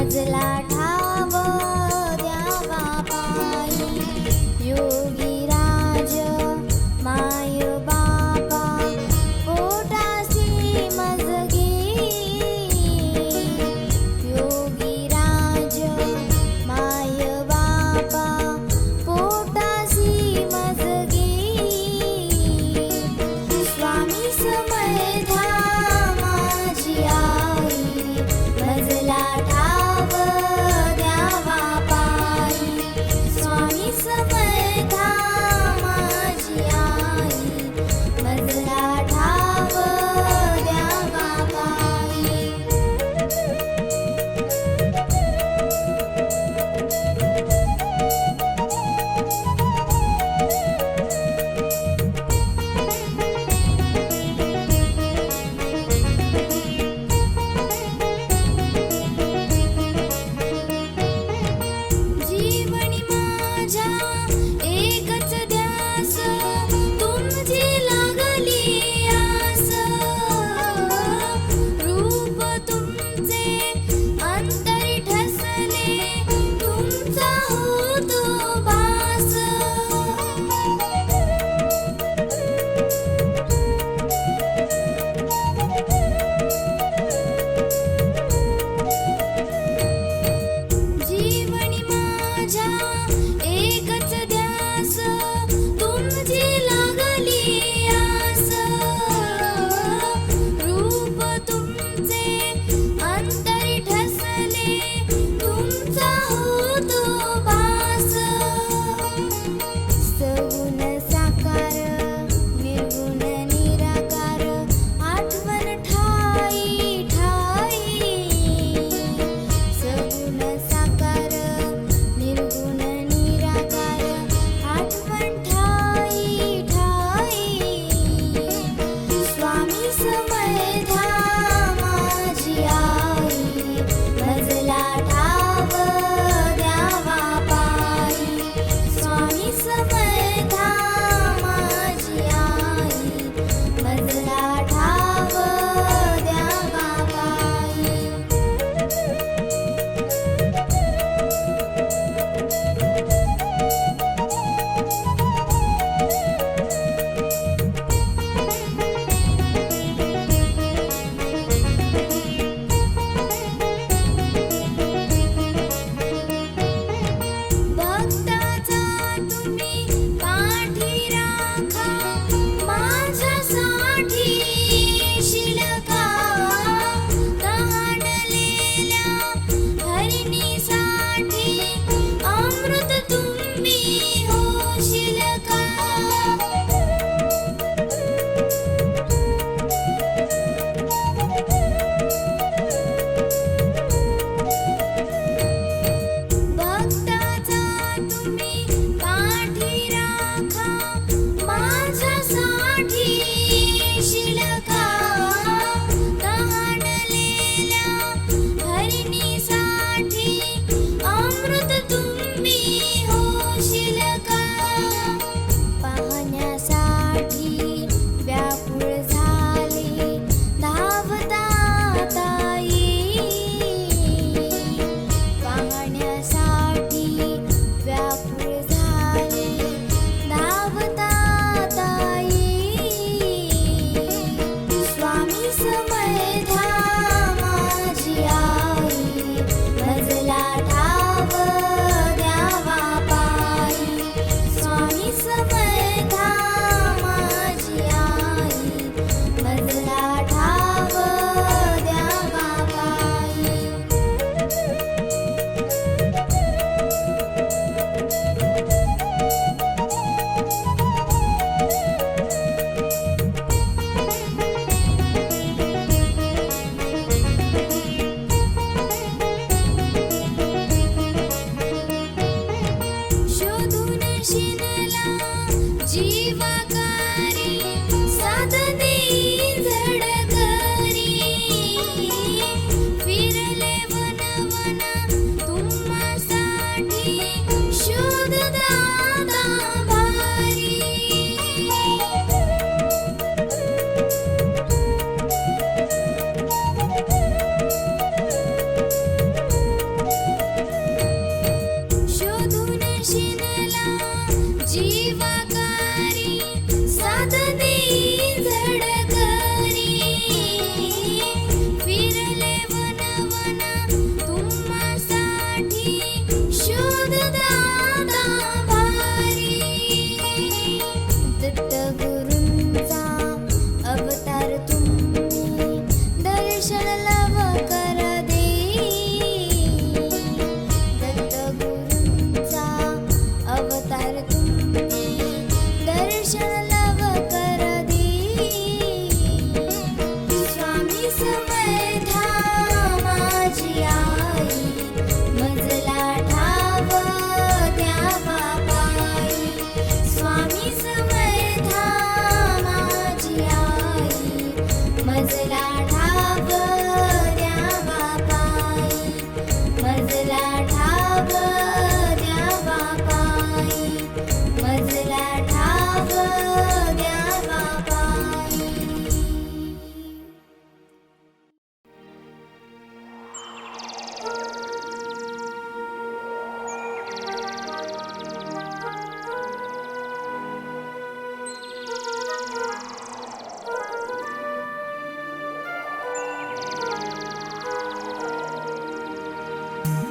मजला ठाव द्यावा पायी योगीराज माय बापा पोटासी मजगी योगीराज माय बापा पोटासी मजगी स्वामी समर्था माझी आई मजला ठाव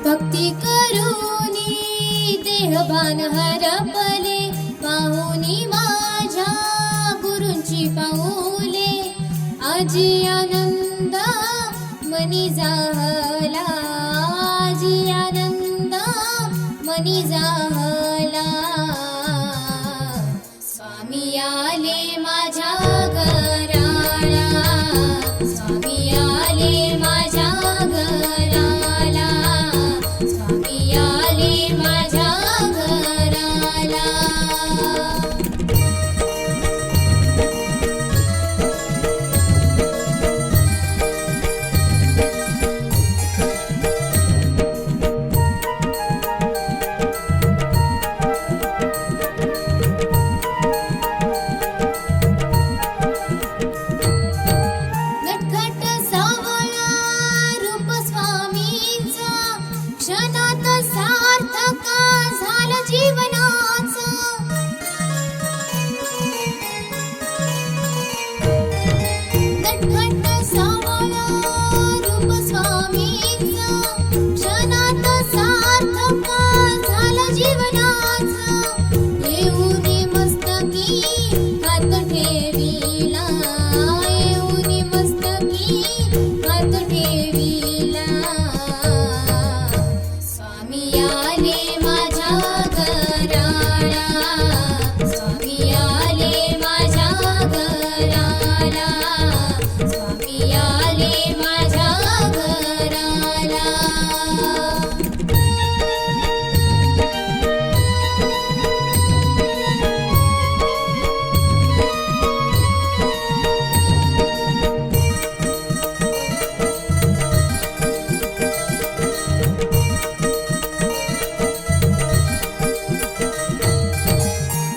भक्ती करूनी देहभान हरपले, पाहुनी माझ्या गुरूंची पाऊले. आजी आनंद मनी झाला, आजी आनंद मनी झाला. स्वामी आले माझ्या घराला, स्वामी आले माझ्या घराला, स्वामी आले माझ्या घराला. नटखट सावळा रूप स्वामींचा, क्षणात सार्थक झालं जीवनाचं. नटखट सावळा रूप स्वामींचा, क्षणात सार्थक झालं जीवनाचं. येऊनी मस्तकी हात ठेविला, येऊनी मस्तकी हात ठेविला. स्वामी आले माझ्या घराला, स्वामी आले माझ्या घराला, स्वामी आले माझ्या घराला.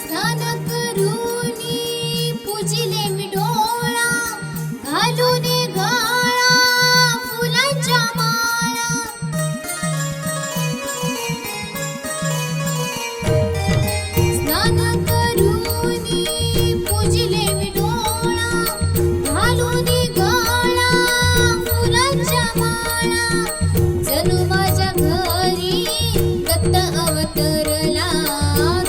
स्नान करूनी पूजिले मी डोळा, घालून गळा फुलांच्या माळा. स्नान करूनी पूजिले मी डोळा, घालून गळा फुलांच्या माळा. जणू माझ्या घरी दत्त अवतरला,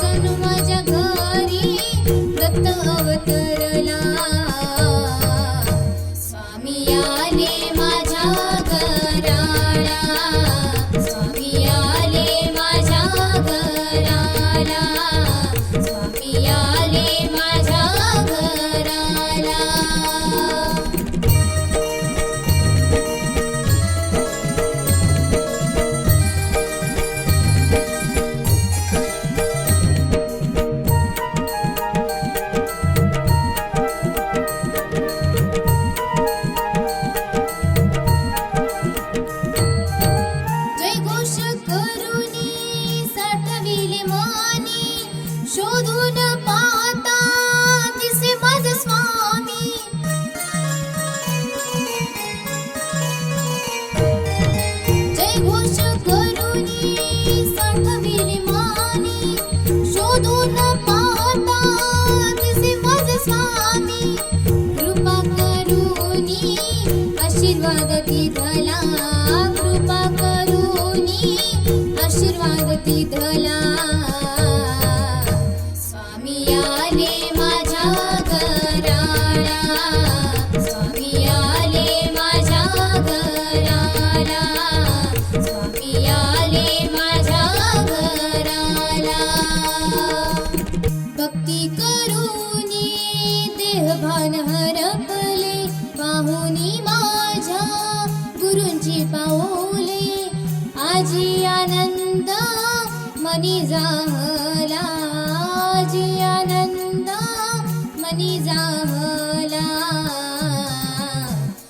जणू माझ्या घरी दत्त अवतरला. स्वामी आले माझ्या घराला, स्वामी आले माझ्या घराला, स्वामी आले माझ्या घराला. जयघोष करूनी साठविले मानी, शोधून पाहता दिसे माझे स्वामी. जयघोष करूनी साठविले मानी, शोधून पाहता दिसे माझे स्वामी. कृपा करूनी आशीर्वाद दिधला, कृपा करूनी आशीर्वाद दिधला. स्वामी आले माझ्या घराला, स्वामी आले माझ्या घराला, स्वामी आले माझ्या घराला. भक्ती करूनी देहभान हरपले, पाहुनी माझ्या गुरूंची पाऊले. आजी आनंद मनी झाला, आजी आनंद मनी झाला.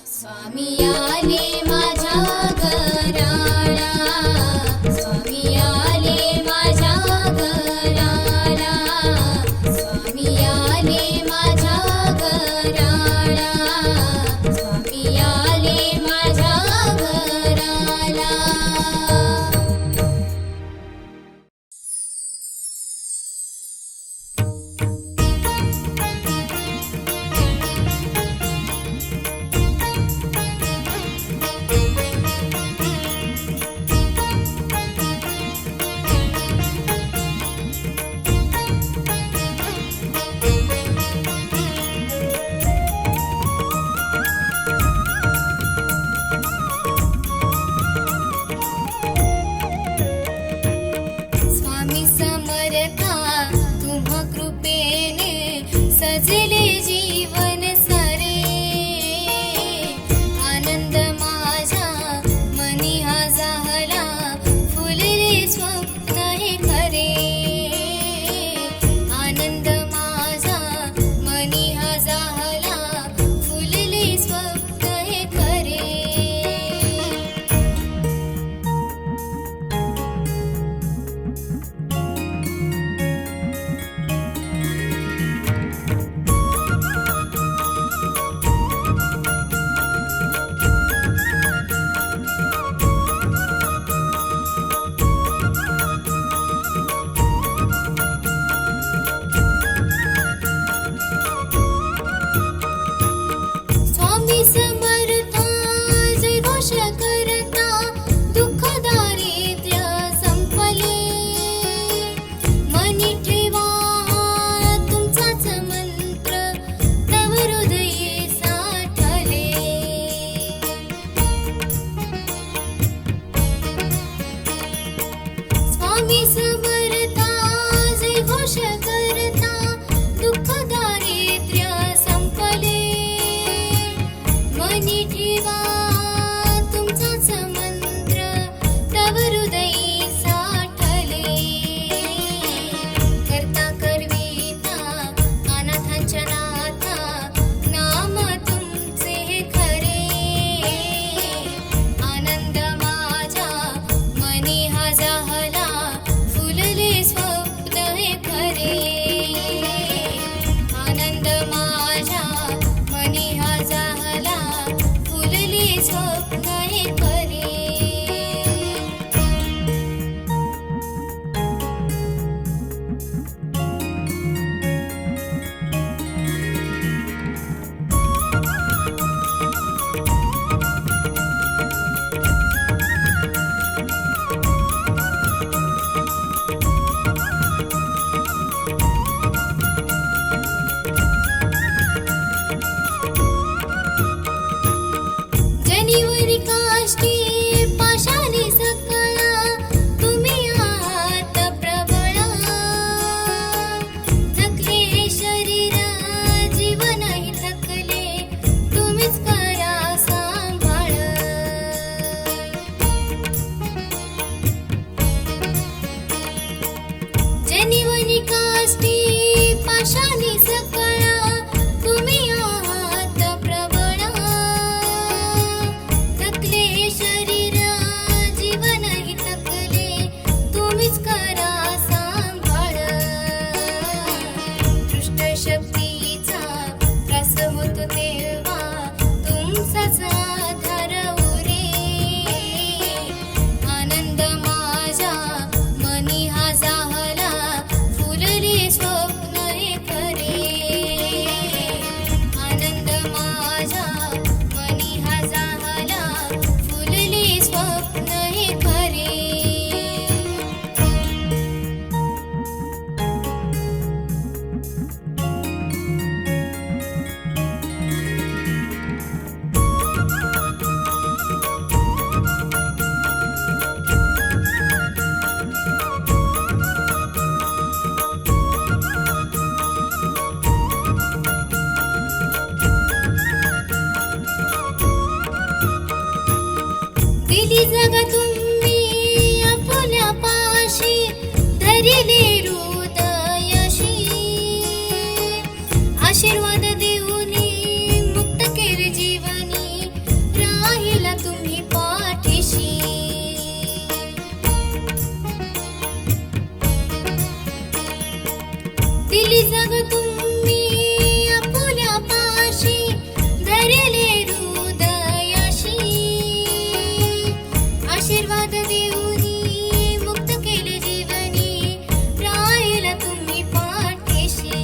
स्वामी आले माझ्या घराला, स्वामी आले माझ्या घराला, स्वामी आले माझ्या घराला, स्वामी आले माझ्या घराला. स्वामी समर्था जय घोष करता दुःख दारिद्र्य संपले मनी ठेवा तुमचाच मंत्र तव हृदयी साठले करता करविता अनाथांच्या नाथा नाम तुमचे खरे आनंद माझ्या मनी हा जाहला फुलले स्वप्न हे खरे आनंद माझ्या मनी हा जाहला फुलले स्वप्न हे खरे जनिवरी काष्टी पाशाने सकळा तुम्ही आहात प्रबळा थकले हे शरीर जीवनही थकले तुम्हीच करा सांभाळ जनिवरी काष्टी पाशाने सकळा तुम्ही आहात प्रबळा थकले शरीर जीवनही थकले तुम्हीच करा सांभाळ दृष्ट शक्तीचा त्रास होतो तेव्हा तुमचाच आधार उरे आनंद माझ्या मनी हा जाहला फुलले स्वप्न हे खरे आनंद माझ्या मनी हा जाहला फुलले स्वप्न हे खरे दिली जग तुम्ही आपुल्या पाशी धरिले हृदयशी आशीर्वाद देऊनी मुक्त केले जीवनी राहिला तुम्ही पाठीशी दिली जग तुम्ही आपुल्या पाशी धरिले हृदयाशी आशीर्वाद देऊनी मुक्त केले जीवनी राहिला तुम्ही पाठीशी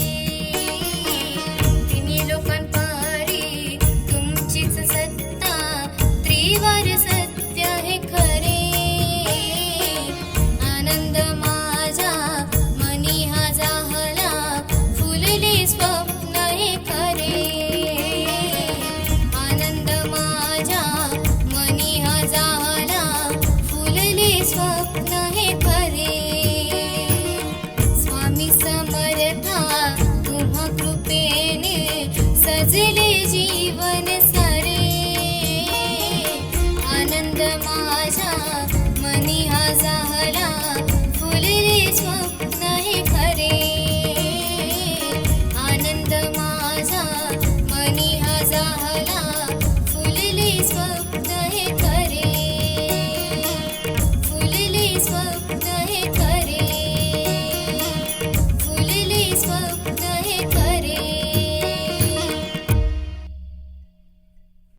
तिन्ही लोकांपारी तुमचीच सत्ता त्रिवार सत्य हे खरे आनंद माझा मनी हा जाहला फुलले स्वप्न हे खरे आनंद माझ्या मनी हा जाहला फुलले स्वप्न हे खरे स्वामी समर्था तुम्हा कृपेने सजले जीवन सारे आनंद माझ्या मनी हा जाहला फुलले स्वप्न